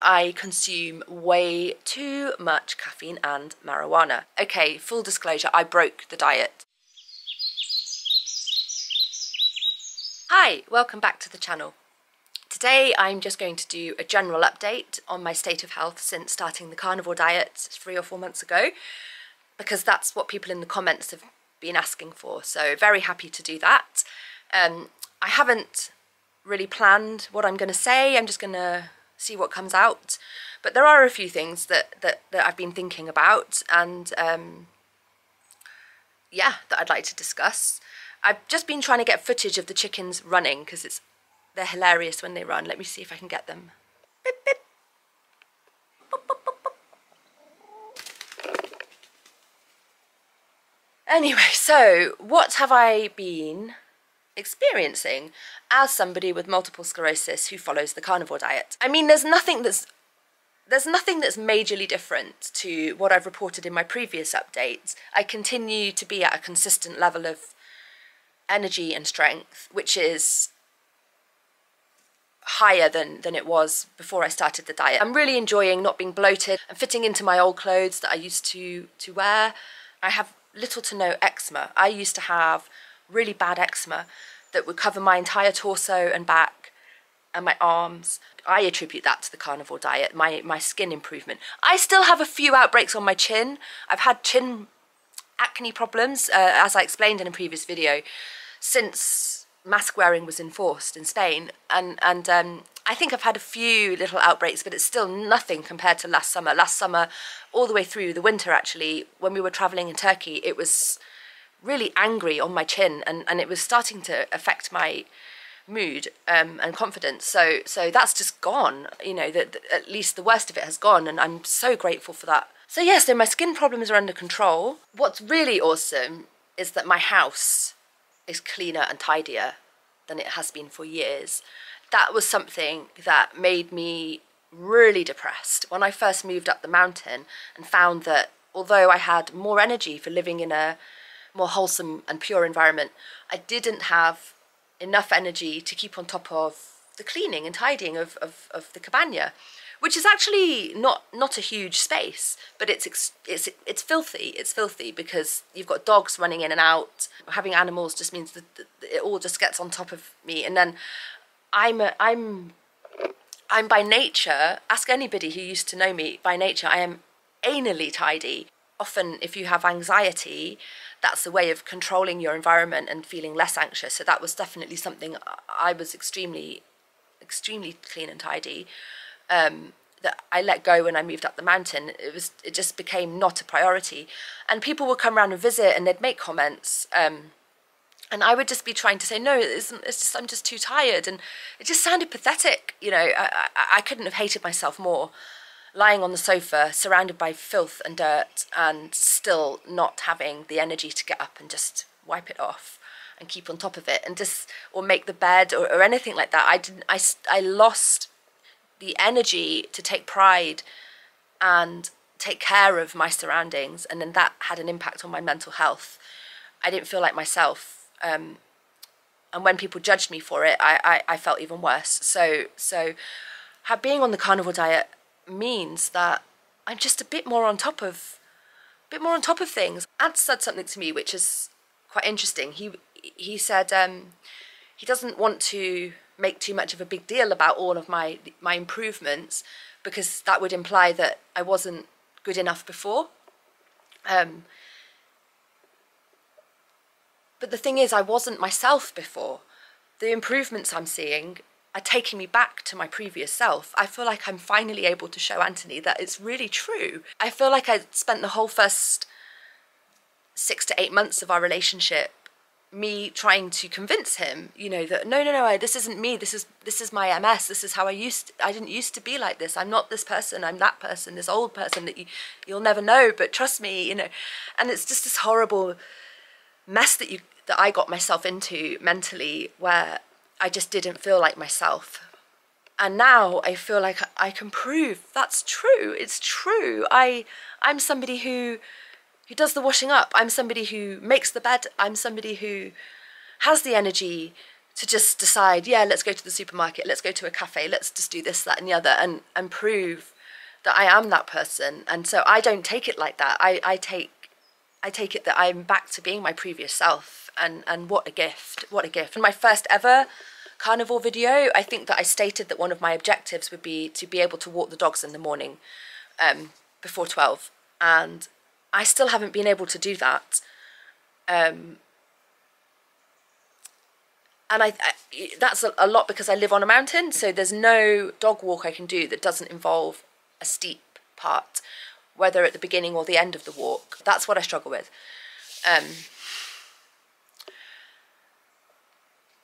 I consume way too much caffeine and marijuana. Okay, full disclosure, I broke the diet. Hi, welcome back to the channel. Today I'm just going to do a general update on my state of health since starting the carnivore diet 3 or 4 months ago, because that's what people in the comments have been asking for, so very happy to do that. I haven't really planned what I'm going to say, I'm just going to see what comes out, but there are a few things that I've been thinking about and yeah, that I'd like to discuss. I've just been trying to get footage of the chickens running because they're hilarious when they run. Let me see if I can get them. Beep, beep. Boop, boop, boop, boop. Anyway, so what have I been experiencing as somebody with multiple sclerosis who follows the carnivore diet? I mean, there's nothing that's majorly different to what I've reported in my previous updates. I continue to be at a consistent level of energy and strength, which is higher than it was before I started the diet. I'm really enjoying not being bloated and fitting into my old clothes that I used to wear. I have little to no eczema. I used to have really bad eczema that would cover my entire torso and back and my arms. I attribute that to the carnivore diet, my skin improvement. I still have a few outbreaks on my chin. I've had chin acne problems, as I explained in a previous video, since mask wearing was enforced in Spain, and I think I've had a few little outbreaks, but it's still nothing compared to last summer. Last summer, all the way through the winter actually, when we were traveling in Turkey, it was really angry on my chin, and it was starting to affect my mood and confidence. So that's just gone, you know, at least the worst of it has gone, and I'm so grateful for that. So yeah, so my skin problems are under control. What's really awesome is that my house is cleaner and tidier than it has been for years. That was something that made me really depressed when I first moved up the mountain and found that although I had more energy for living in a more wholesome and pure environment, I didn't have enough energy to keep on top of the cleaning and tidying of the cabana, which is actually not a huge space, but it's filthy. It's filthy because you've got dogs running in and out. Having animals just means that it all just gets on top of me. And then I'm by nature, ask anybody who used to know me, by nature I am anally tidy. Often if you have anxiety, that's a way of controlling your environment and feeling less anxious. So that was definitely something I was extremely clean and tidy. That I let go when I moved up the mountain. It just became not a priority, and people would come around and visit and they'd make comments, and I would just be trying to say, no, it's just, I'm just too tired, and it just sounded pathetic, you know. I couldn't have hated myself more, lying on the sofa surrounded by filth and dirt and still not having the energy to get up and just wipe it off and keep on top of it, and just, or make the bed or anything like that. I lost the energy to take pride and take care of my surroundings, and then that had an impact on my mental health. I didn't feel like myself, and when people judged me for it, I felt even worse. So being on the carnivore diet means that I'm just a bit more on top of things. Ant said something to me which is quite interesting. He said he doesn't want to make too much of a big deal about all of my improvements, because that would imply that I wasn't good enough before. But the thing is, I wasn't myself before. The improvements I'm seeing are taking me back to my previous self. I feel like I'm finally able to show Anthony that it's really true. I feel like I spent the whole first 6 to 8 months of our relationship me trying to convince him, you know, that no, this isn't me, this is my MS, this is how I didn't used to be like this, I'm not this person, I'm that person, this old person that you'll never know, but trust me, you know. And it's just this horrible mess that I got myself into mentally, where I just didn't feel like myself. And now I feel like I can prove that's true. It's true. I'm somebody who does the washing up. I'm somebody who makes the bed. I'm somebody who has the energy to just decide, yeah, let's go to the supermarket, let's go to a cafe, let's just do this, that and the other, and prove that I am that person. And so I don't take it like that. I take it that I'm back to being my previous self, and what a gift, what a gift. In my first ever carnivore video, I think that I stated that one of my objectives would be to be able to walk the dogs in the morning before 12, and I still haven't been able to do that. And that's a lot because I live on a mountain, so there's no dog walk I can do that doesn't involve a steep part, whether at the beginning or the end of the walk. That's what I struggle with.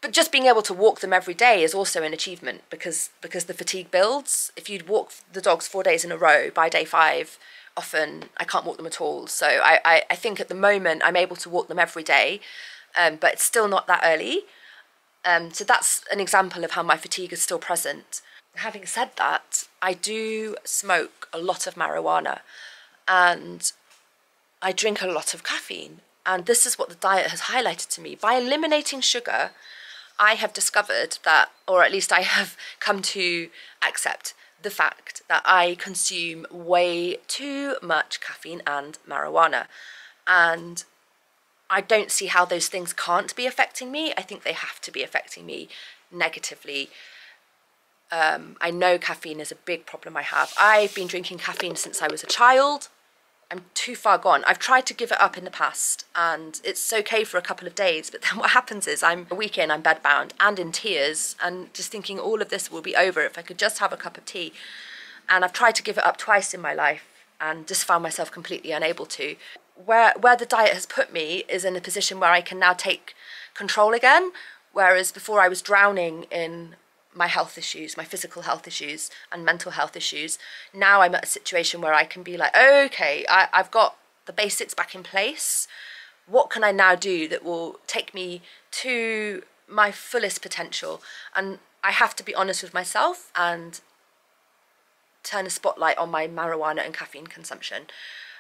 But just being able to walk them every day is also an achievement, because the fatigue builds. If you'd walk the dogs 4 days in a row, by day 5, often I can't walk them at all. So I think at the moment I'm able to walk them every day, but it's still not that early. So that's an example of how my fatigue is still present. Having said that, I do smoke a lot of marijuana and I drink a lot of caffeine. And this is what the diet has highlighted to me. By eliminating sugar, I have discovered that, or at least I have come to accept the fact that I consume way too much caffeine and marijuana. And I don't see how those things can't be affecting me. I think they have to be affecting me negatively. I know caffeine is a big problem I have. I've been drinking caffeine since I was a child. I'm too far gone. I've tried to give it up in the past and it's okay for a couple of days, but then what happens is I'm a week in, I'm bedbound and in tears and just thinking all of this will be over if I could just have a cup of tea. And I've tried to give it up twice in my life and just found myself completely unable to. Where the diet has put me is in a position where I can now take control again, whereas before I was drowning in my health issues, my physical health issues and mental health issues. Now I'm at a situation where I can be like, okay, I've got the basics back in place. What can I now do that will take me to my fullest potential? And I have to be honest with myself and turn a spotlight on my marijuana and caffeine consumption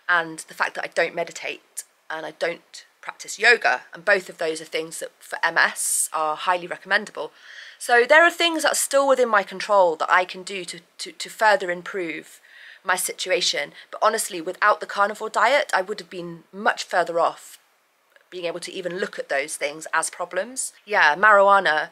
and the fact that I don't meditate and I don't practice yoga, and both of those are things that for MS are highly recommendable. So there are things that are still within my control that I can do to further improve my situation. But honestly, without the carnivore diet, I would have been much further off being able to even look at those things as problems. Yeah, marijuana.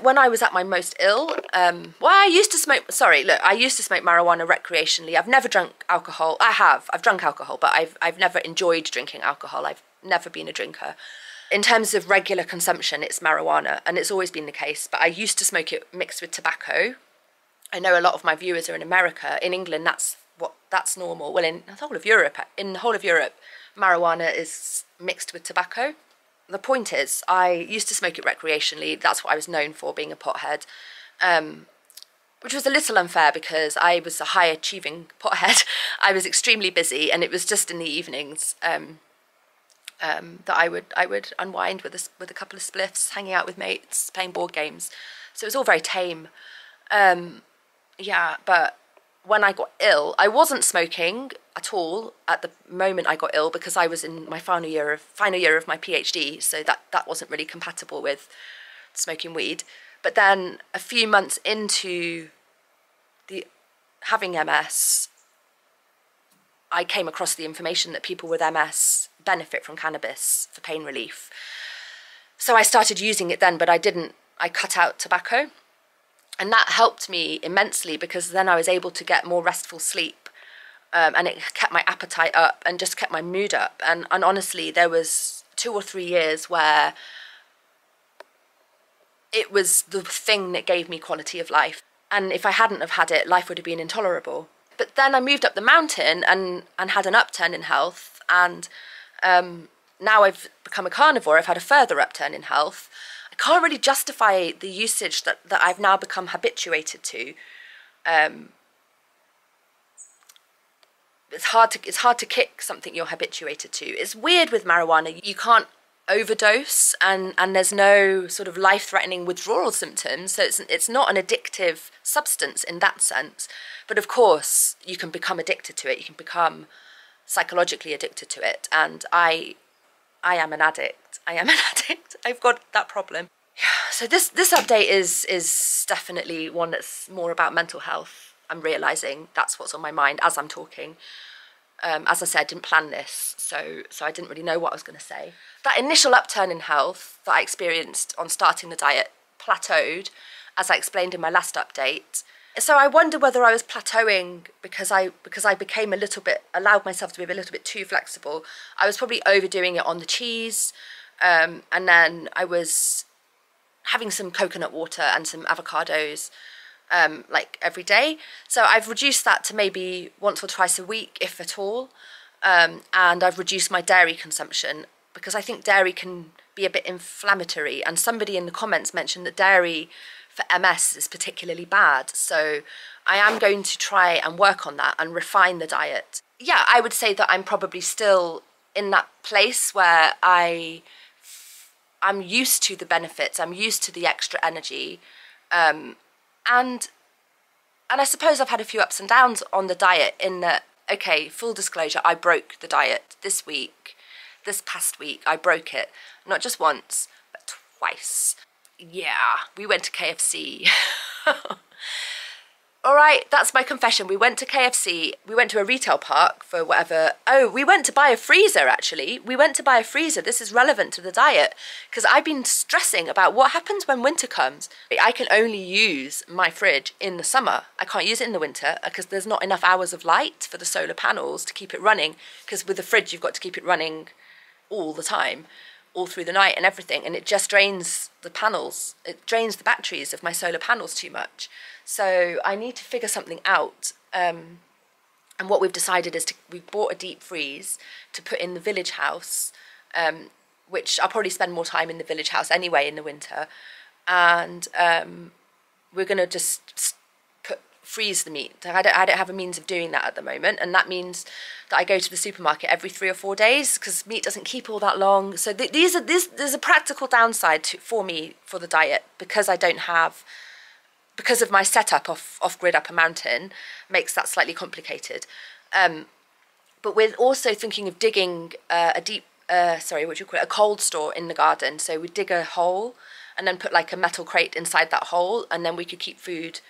When I was at my most ill, I used to smoke marijuana recreationally. I've never drunk alcohol. I've drunk alcohol, but I've never enjoyed drinking alcohol. I've never been a drinker. In terms of regular consumption, it's marijuana, and it's always been the case, but I used to smoke it mixed with tobacco. I know a lot of my viewers are in America. In England, that's normal. Well, in the whole of Europe, marijuana is mixed with tobacco. The point is, I used to smoke it recreationally. That's what I was known for, being a pothead, which was a little unfair because I was a high-achieving pothead. I was extremely busy, and it was just in the evenings that I would unwind with a couple of spliffs, hanging out with mates, playing board games. So it was all very tame. Yeah, but when I got ill, I wasn't smoking at all at the moment I got ill because I was in my final year of my PhD, so that wasn't really compatible with smoking weed. But then a few months into having MS, I came across the information that people with MS benefit from cannabis for pain relief. So I started using it then, but I cut out tobacco. And that helped me immensely because then I was able to get more restful sleep, and it kept my appetite up and just kept my mood up. And honestly, there was 2 or 3 years where it was the thing that gave me quality of life. And if I hadn't have had it, life would have been intolerable. But then I moved up the mountain and had an upturn in health, and now I've become a carnivore. I've had a further upturn in health. I can't really justify the usage that I've now become habituated to. It's hard to kick something you're habituated to. It's weird with marijuana. You can't overdose, and there's no sort of life-threatening withdrawal symptoms. So it's not an addictive substance in that sense. But of course, you can become addicted to it. You can become psychologically addicted to it. And I am an addict. I am an addict. I've got that problem. So this update is definitely one that's more about mental health. I'm realising that's what's on my mind as I'm talking. As I said, I didn't plan this, so I didn't really know what I was going to say. That initial upturn in health that I experienced on starting the diet plateaued, as I explained in my last update. So I wonder whether I was plateauing because I became a little bit, allowed myself to be a little bit too flexible. I was probably overdoing it on the cheese, and then I was having some coconut water and some avocados like every day. So I've reduced that to maybe once or twice a week, if at all. And I've reduced my dairy consumption because I think dairy can be a bit inflammatory. And somebody in the comments mentioned that dairy for MS is particularly bad. So I am going to try and work on that and refine the diet. Yeah, I would say that I'm probably still in that place where I'm used to the benefits, I'm used to the extra energy, and I suppose I've had a few ups and downs on the diet in that, okay, full disclosure, I broke the diet this past week, I broke it, not just once, but twice. Yeah, we went to KFC. All right, that's my confession. We went to KFC. We went to a retail park for whatever. Oh, we went to buy a freezer, actually. We went to buy a freezer. This is relevant to the diet because I've been stressing about what happens when winter comes. I can only use my fridge in the summer. I can't use it in the winter because there's not enough hours of light for the solar panels to keep it running, because with the fridge, you've got to keep it running all the time, all through the night and everything, and it just drains the panels. It drains the batteries of my solar panels too much. So I need to figure something out. And what we've decided is we bought a deep freeze to put in the village house, which I'll probably spend more time in the village house anyway in the winter. And we're going to just freeze the meat. I don't have a means of doing that at the moment, and that means that I go to the supermarket every 3 or 4 days because meat doesn't keep all that long. So there's a practical downside for me for the diet because I don't have, because of my setup off-grid up a mountain, makes that slightly complicated. But we're also thinking of digging a cold store in the garden. So we dig a hole and then put like a metal crate inside that hole, and then we could keep food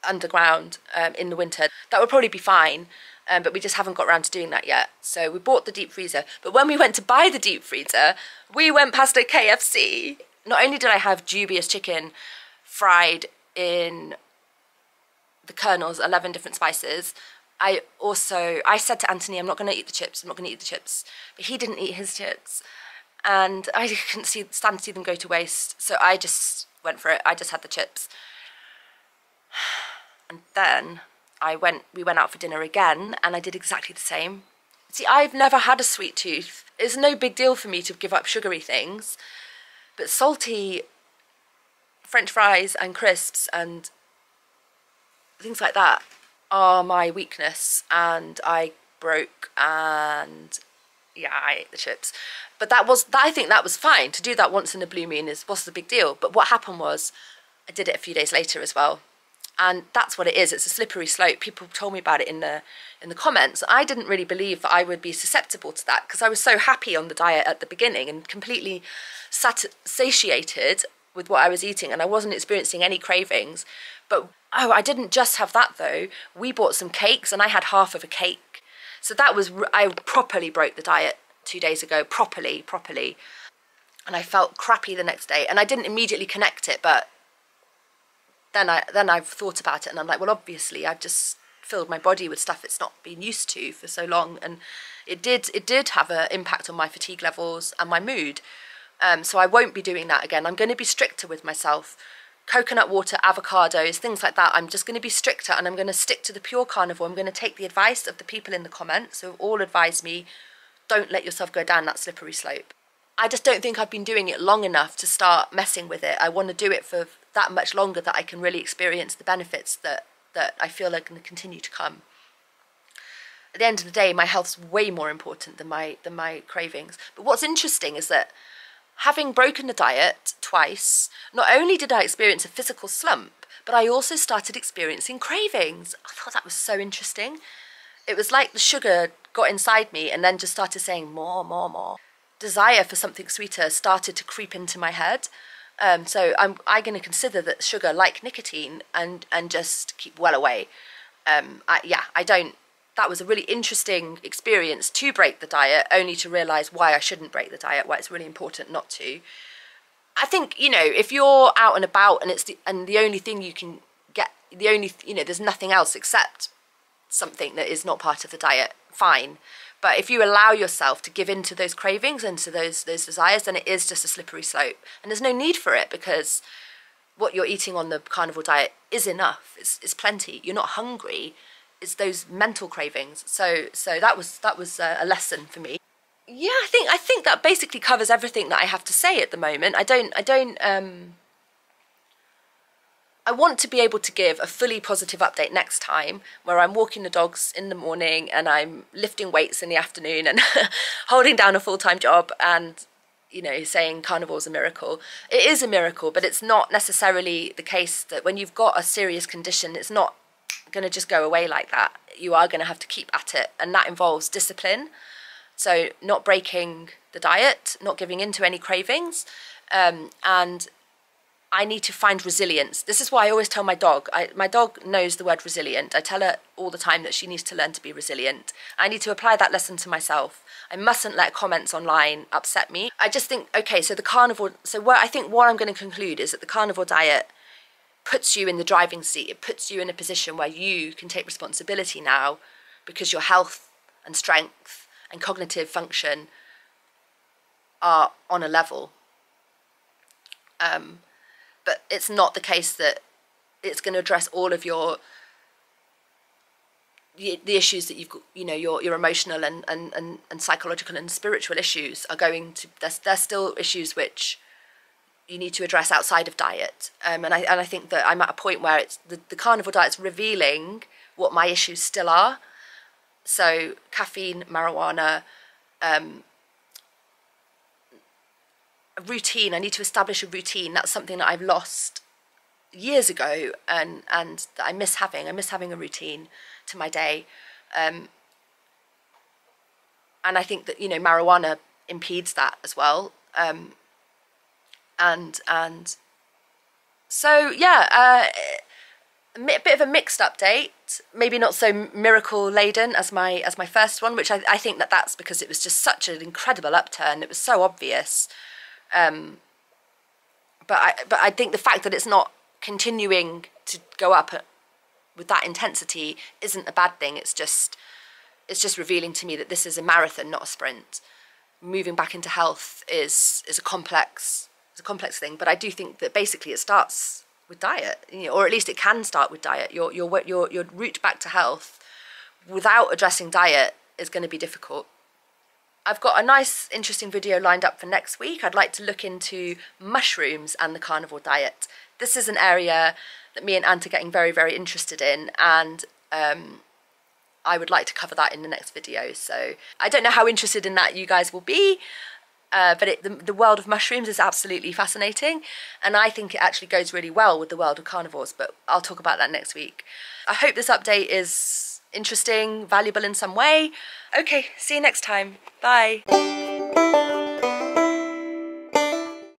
underground in the winter. That would probably be fine, but we just haven't got around to doing that yet. So we bought the deep freezer, but when we went to buy the deep freezer, we went past a KFC. Not only did I have dubious chicken fried in the kernels, 11 different spices, I said to Anthony, I'm not going to eat the chips, but he didn't eat his chips, and I couldn't stand to see them go to waste, so I just went for it. I just had the chips. And then we went out for dinner again, and I did exactly the same. See, I've never had a sweet tooth. It's no big deal for me to give up sugary things, but salty French fries and crisps and things like that are my weakness, and I broke, and yeah, I ate the chips. But I think that was fine. To do that once in a blue moon was the big deal. But what happened was I did it a few days later as well. And that's what it is. It's a slippery slope. People told me about it in the comments. I didn't really believe that I would be susceptible to that because I was so happy on the diet at the beginning and completely satiated with what I was eating, and I wasn't experiencing any cravings. But I didn't just have that though. We bought some cakes, and I had half of a cake. So I properly broke the diet 2 days ago, properly. And I felt crappy the next day, and I didn't immediately connect it, but then I've thought about it, and I'm like, well, obviously I've just filled my body with stuff it's not been used to for so long, and it did have an impact on my fatigue levels and my mood. So I won't be doing that again. I'm going to be stricter with myself. Coconut water, avocados, things like that. I'm just going to be stricter, and I'm going to stick to the pure carnivore. I'm going to take the advice of the people in the comments who all advise me, don't let yourself go down that slippery slope. I just don't think I've been doing it long enough to start messing with it. I want to do it for that much longer that I can really experience the benefits that I feel are going to continue to come. At the end of the day, my health's way more important than my cravings. But what's interesting is that having broken the diet twice, not only did I experience a physical slump, but I also started experiencing cravings. I thought that was so interesting. It was like the sugar got inside me and then just started saying more. Desire for something sweeter started to creep into my head. So I'm going to consider that sugar, like nicotine, and just keep well away. That was a really interesting experience to break the diet, only to realise why I shouldn't break the diet, why it's really important not to. I think, you know, if you're out and about and the only thing you can get, there's nothing else except something that is not part of the diet, fine. But if you allow yourself to give in to those cravings and to those desires, then it is just a slippery slope. And there's no need for it, because what you're eating on the carnivore diet is enough. It's plenty. You're not hungry. It's those mental cravings. So that was a lesson for me. Yeah, I think that basically covers everything that I have to say at the moment. I want to be able to give a fully positive update next time, where I'm walking the dogs in the morning and I'm lifting weights in the afternoon and holding down a full-time job and, you know, saying carnivore's a miracle. It is a miracle, but it's not necessarily the case that when you've got a serious condition, it's not going to just go away like that. You are going to have to keep at it, and that involves discipline. So not breaking the diet, not giving in to any cravings, and I need to find resilience. This is why I always tell my dog, my dog knows the word resilient. I tell her all the time that she needs to learn to be resilient. I need to apply that lesson to myself. I mustn't let comments online upset me. I just think, okay, so the carnivore, I think what I'm going to conclude is that the carnivore diet puts you in the driving seat. It puts you in a position where you can take responsibility now, because your health and strength and cognitive function are on a level. But it's not the case that it's going to address all of the issues that you've got, you know, your emotional and psychological and spiritual issues are going to, there's still issues which you need to address outside of diet. And I think that I'm at a point where it's the carnivore diet's revealing what my issues still are. So caffeine, marijuana, a routine. I need to establish a routine. That's something that I've lost years ago, and that I miss having. I miss having a routine to my day. And I think that, you know, marijuana impedes that as well. And so yeah, a bit of a mixed update. Maybe not so miracle laden as my first one, which I think that's because it was just such an incredible upturn. It was so obvious. But I think the fact that it's not continuing to go up with that intensity isn't a bad thing. It's just revealing to me that this is a marathon, not a sprint. Moving back into health is a complex thing. But I do think that basically it starts with diet, you know, or at least it can start with diet. Your route back to health without addressing diet is going to be difficult. I've got a nice, interesting video lined up for next week. I'd like to look into mushrooms and the carnivore diet. This is an area that me and Ant are getting very, very interested in, and I would like to cover that in the next video. So I don't know how interested in that you guys will be, but the world of mushrooms is absolutely fascinating, and I think it actually goes really well with the world of carnivores, but I'll talk about that next week. I hope this update is interesting, valuable in some way. Okay, see you next time. Bye.